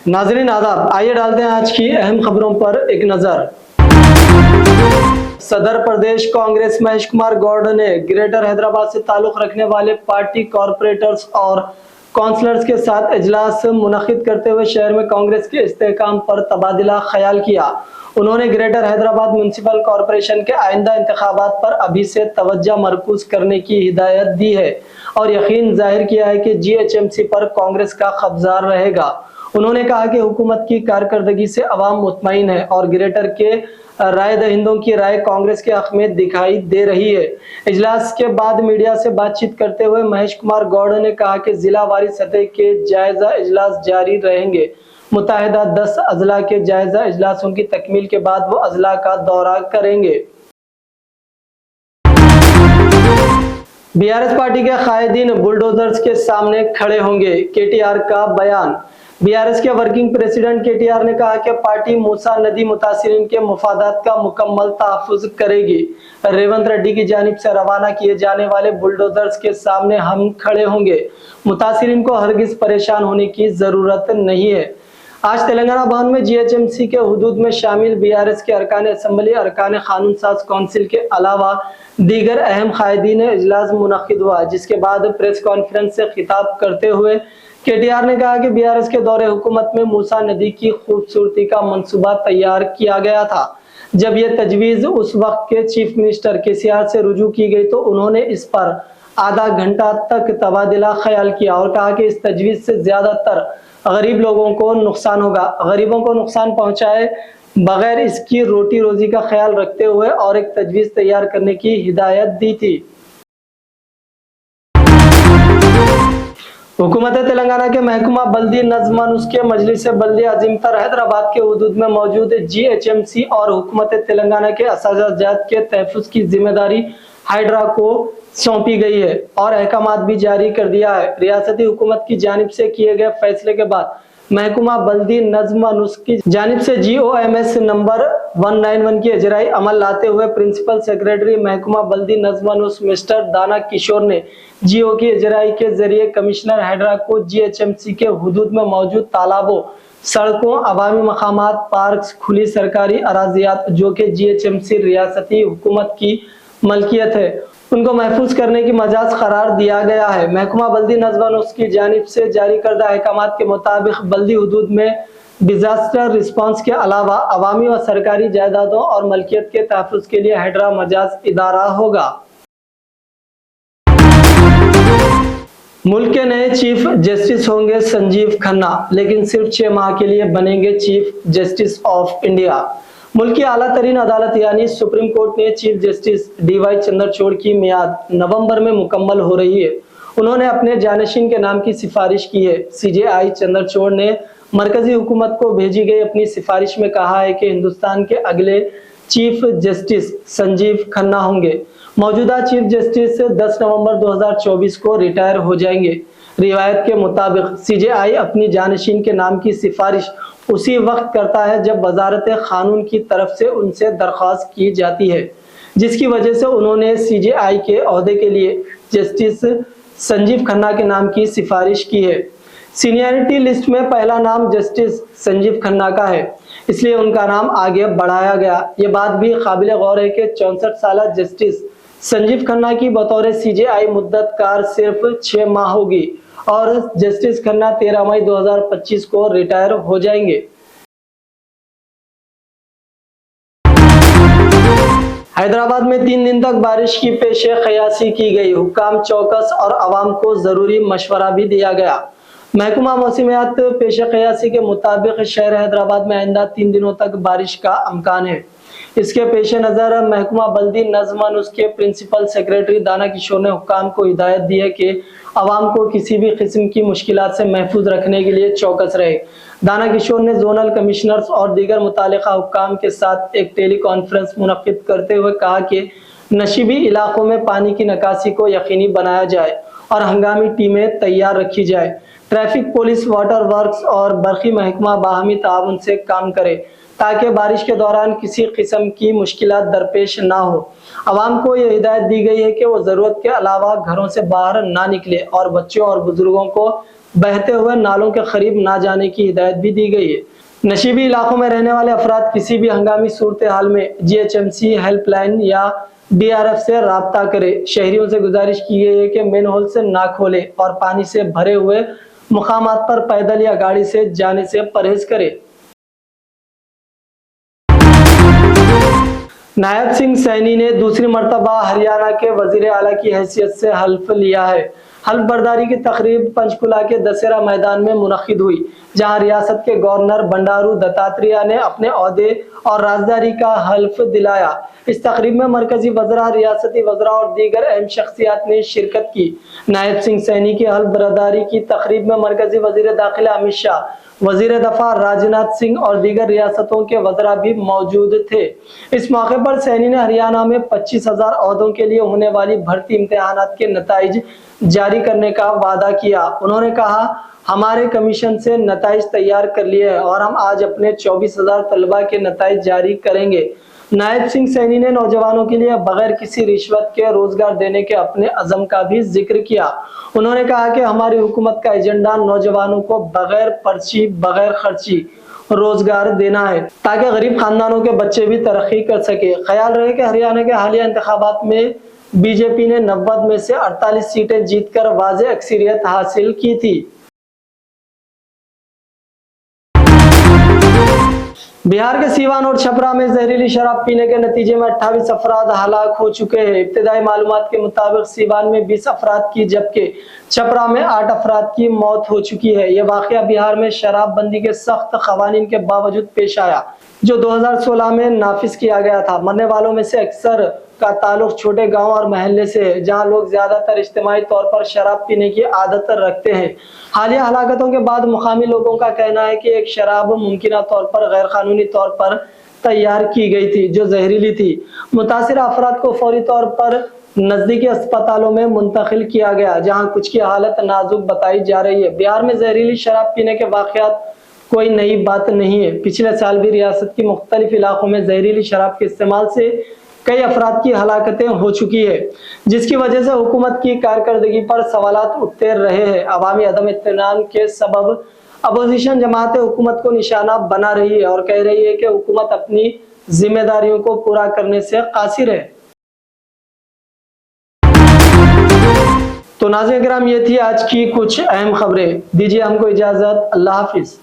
नाज़रीन आदाब, आइए डालते हैं आज की अहम खबरों पर एक नजर। सदर प्रदेश कांग्रेस महेश कुमार गौड़ ने ग्रेटर हैदराबाद से ताल्लुक रखने वाले पार्टी कॉरपोरेटर्स और काउंसलर्स के साथ इजलास मुनक्किद करते हुए शहर में कांग्रेस के इस्तेहकाम पर तबादला ख्याल किया। उन्होंने ग्रेटर हैदराबाद म्युनिसिपल कॉरपोरेशन के आइंदा इंतखाबात पर अभी से तवज्जो मरकूज करने की हिदायत दी है और यकीन जाहिर किया है कि जीएचएमसी पर कांग्रेस का कब्जा रहेगा। उन्होंने कहा कि हुकूमत की कारकर्दगी से अवाम मुतमईन है और ग्रेटर के राय दहिंदों की राय कांग्रेस के हक में दिखाई दे रही है। इजलास के बाद मीडिया से बातचीत करते हुए महेश कुमार गौड़ ने कहा कि जिला वारी सतह के जायजा इजलास जारी रहेंगे। मुत्तहिदा 10 अजला के जायजा इजलासों की तकमील के बाद वो अजला का दौरा करेंगे। बीआरएस पार्टी के कायदीन बुलडोजर्स के सामने खड़े होंगे, केटीआर का बयान। बीआरएस के वर्किंग प्रेसिडेंट केटीआर ने कहा कि पार्टी मूसा नदी मुतासिरीन के मुफादात का मुकम्मल तहफ़्फ़ुज़ करेगी। रेवंत रेड्डी की जानिब से रवाना किए जाने वाले बुलडोजर्स के सामने हम खड़े होंगे। मुतासिरीन को हरगिज़ परेशान होने की ज़रूरत नहीं है। आज तेलंगाना भवन में जीएचएमसी के हुदूद में शामिल बीआरएस के अरकान असम्बली, अरकान कानून साज काउंसिल के अलावा दीगर अहम कायदीन इजलास मुनक्किद हुआ, जिसके बाद प्रेस कॉन्फ्रेंस से खिताब करते हुए केटीआर ने कहा कि बीआरएस के दौरे हुकूमत में मूसा नदी की खूबसूरती का मंसूबा तैयार किया गया था। जब यह तजवीज़ उस वक्त के चीफ मिनिस्टर केसीआर से रुजू की गई तो उन्होंने इस पर आधा घंटा तक तबादला ख्याल किया और कहा कि इस तजवीज़ से ज़्यादातर गरीब लोगों को नुकसान होगा। गरीबों को नुकसान पहुंचाए बगैर इसकी रोटी रोजी का ख्याल रखते हुए और एक तजवीज़ तैयार करने की हिदायत दी थी। हुकूमत तेलंगाना के महकमा बल्दी नज़्म उसके मजलिस बल्दी अजीमतर हैदराबाद के हुदूद में मौजूद जीएचएमसी और हुकूमत तेलंगाना के असाजात के तहफ़्फ़ुज़ की जिम्मेदारी हाइड्रा को सौंपी गई है और अहकामात भी जारी कर दिया है। रियासती हुकूमत की जानिब से किए गए फैसले के बाद महकमा बल्दी नज़्म की जानिब से GOMS नंबर 191 की इजराई अमल लाते हुए प्रिंसिपल सेक्रेटरी महकमा बल्दी नज़्म मिस्टर दाना किशोर ने GO की इजराई के जरिए कमिश्नर हाइड्रा को जीएचएमसी के हुदूद में मौजूद तालाबों, सड़कों, अवामी मकामात, पार्क्स, खुली सरकारी अराजियात जो कि जीएचएमसी रियासती हुकूमत की मलकियत है, उनको महफूज करने की मजाज करार दिया गया है। महकमा बल्दी नज़्म की जानिब से जारी करदा अहकामात के मुताबिक बल्दी हुदूद में डिजास्टर रिस्पांस के अलावा अवामी व सरकारी जायदादों और मलकियत के तहफ़्फ़ुज़ के लिए हाइड्रा मजाज इदारा होगा। मुल्क के नए चीफ जस्टिस होंगे संजीव खन्ना, लेकिन सिर्फ 6 माह के लिए बनेंगे चीफ जस्टिस ऑफ इंडिया। मुल्क की आला तरीन अदालत यानी सुप्रीम कोर्ट ने चीफ जस्टिस DY चंद्रचूड़ की मियाद नवंबर में मुकम्मल हो रही है। उन्होंने अपने जानशीन के नाम की सिफारिश की है। CJI चंद्रचूड़ ने मरकजी हुकूमत को भेजी गई अपनी सिफारिश में कहा है कि हिंदुस्तान के अगले चीफ जस्टिस संजीव खन्ना होंगे। मौजूदा चीफ जस्टिस 10 नवंबर 2024 को रिटायर हो जाएंगे। रिवायत के मुताबिक CJI अपनी जानशीन के नाम की सिफारिश उसी वक्त करता है जब वजारत कानून की तरफ से उनसे दरख्वास्त की जाती है, जिसकी वजह से उन्होंने CJI के ओहदे के लिए जस्टिस संजीव खन्ना के नाम की सिफारिश की है। सीनियरिटी लिस्ट में पहला नाम जस्टिस संजीव खन्ना का है, इसलिए उनका नाम आगे बढ़ाया गया। ये बात भी काबिल गौर है कि 64 साल जस्टिस संजीव खन्ना की बतौर CJI मुद्दत कार सिर्फ 6 माह होगी और जस्टिस खन्ना 13 मई 2025 को रिटायर हो जाएंगे। हैदराबाद में 3 दिन तक बारिश की पेशे क़यासी की गई। हुक्काम चौकस और आवाम को जरूरी मशवरा भी दिया गया। महकमा मौसमियात पेशे क़यासी के मुताबिक शहर हैदराबाद में आइंदा 3 दिनों तक बारिश का अमकान है। इसके पेश नज़र महकमा बल्दी नज़्म उसके प्रिंसिपल सेक्रेटरी दाना किशोर ने हुक्काम को हिदायत दी है कि आवाम को किसी भी किस्म की मुश्किलात से महफूज रखने के लिए चौकस रहे। दाना किशोर ने जोनल कमिश्नर्स और दीगर मुतालिका हुक्काम के साथ एक टेली कॉन्फ्रेंस मुनक्किद करते हुए कहा कि नशीबी इलाकों में पानी की निकासी को यकीनी बनाया जाए और हंगामी टीमें तैयार रखी जाए। ट्रैफिक पुलिस, वाटर वर्क्स और बरकी महकमा बाहमी ताउन से काम करे ताकि बारिश के दौरान किसी किस्म की मुश्किलात दरपेश ना हो। आवाम को यह हिदायत दी गई है कि वो ज़रूरत के अलावा घरों से बाहर ना निकले और बच्चों और बुजुर्गों को بہتے ہوئے نالوں کے قریب نہ جانے کی ہدایت بھی دی گئی ہے۔ نشیبی علاقوں میں رہنے والے افراد کسی بھی ہنگامی صورتحال میں GHMC ہیلپ لائن یا DRF سے رابطہ کرے۔ شہریوں سے گزارش کی گئی ہے کہ مین ہول سے نہ کھولے اور پانی سے بھرے ہوئے مقامات پر پیدل یا گاڑی سے جانے سے پرہیز کرے۔ نائب سنگھ سینی نے دوسری مرتبہ ہریانہ کے وزیر اعلیٰ کی حیثیت سے حلف لیا ہے۔ حلف برداری کی تقریب پنچکولہ کے دسہرہ میدان میں منعقد ہوئی، جہاں ریاست کے گورنر بنڈارو دتاتریہ نے اپنے عہدے اور رازداری کا حلف دلایا۔ اس تقریب میں مرکزی وزراء، ریاستی وزراء اور دیگر اہم شخصیات نے شرکت کی۔ نائب سنگھ سینی کی حلف برداری کی تقریب میں مرکزی وزیر داخلہ امت شاہ، وزیر دفاع راجناتھ سنگھ اور دیگر ریاستوں کے وزراء بھی موجود تھے۔ اس موقع پر سینی نے ہریانہ میں 25,000 عہدوں کے لیے ہونے والی بھرتی امتحانات کے نتائج جاری کرنے کا وعدہ کیا۔ انہوں نے کہا، ہمارے کمیشن سے نتائج تیار کر لیے ہیں اور ہم آج اپنے 24,000 طلباء کے نتائج جاری کریں گے۔ نائب سنگھ سینی نے نوجوانوں کے لیے بغیر کسی رشوت کے روزگار دینے کے اپنے عزم کا بھی ذکر کیا۔ انہوں نے کہا کہ ہماری حکومت کا ایجنڈا نوجوانوں کو بغیر پرچی، بغیر خرچی روزگار دینا ہے تاکہ غریب خاندانوں کے بچے بھی ترقی کر سکے۔ خیال رہے کہ ہریانہ کے حالیہ انتخابات میں BJP نے 90 میں سے 48 سیٹیں جیت کر واضح اکثریت حاصل کی تھی۔ بہار کے سیوان اور چھپرا میں زہریلی شراب پینے کے نتیجے میں 28 افراد ہلاک ہو چکے ہیں۔ ابتدائی معلومات کے مطابق سیوان میں 20 افراد کی جبکہ چھپرا میں 8 افراد کی موت ہو چکی ہے۔ یہ واقعہ بہار میں شراب بندی کے سخت قوانین کے باوجود پیش آیا، جو 2016 میں نافذ کیا گیا تھا۔ مرنے والوں میں سے اکثر کا تعلق چھوٹے گاؤں اور محلے سے ہے، جہاں لوگ زیادہ تر اجتماعی طور پر شراب پینے کی عادت رکھتے ہیں۔ حالیہ ہلاکتوں کے بعد مقامی لوگوں کا کہنا ہے کہ ایک شراب ممکنہ طور پر غیر قانونی طور پر تیار کی گئی تھی، جو زہریلی تھی۔ متاثرہ افراد کو فوری طور پر نزدیکی اسپتالوں میں منتقل کیا گیا، جہاں کچھ کی حالت نازک بتائی جا رہی ہے۔ بہار میں زہریلی شراب پینے کے واقعات کوئی نئی بات نہیں ہے۔ پچھلے سال بھی ریاست کی مختلف علاقوں میں زہریلی شراب کے استعمال سے کئی افراد کی ہلاکتیں ہو چکی ہے، جس کی وجہ سے حکومت کی کارکردگی پر سوالات اٹھتے رہے ہیں۔ عوامی عدم اطمینان کے سبب اپوزیشن جماعتیں حکومت کو نشانہ بنا رہی ہے اور کہہ رہی ہے کہ حکومت اپنی ذمہ داریوں کو پورا کرنے سے قاصر ہے۔ تو ناظرین کرام، یہ تھی آج کی کچھ اہم خبریں۔ دیجیے ہم کو اجازت۔ اللہ حافظ۔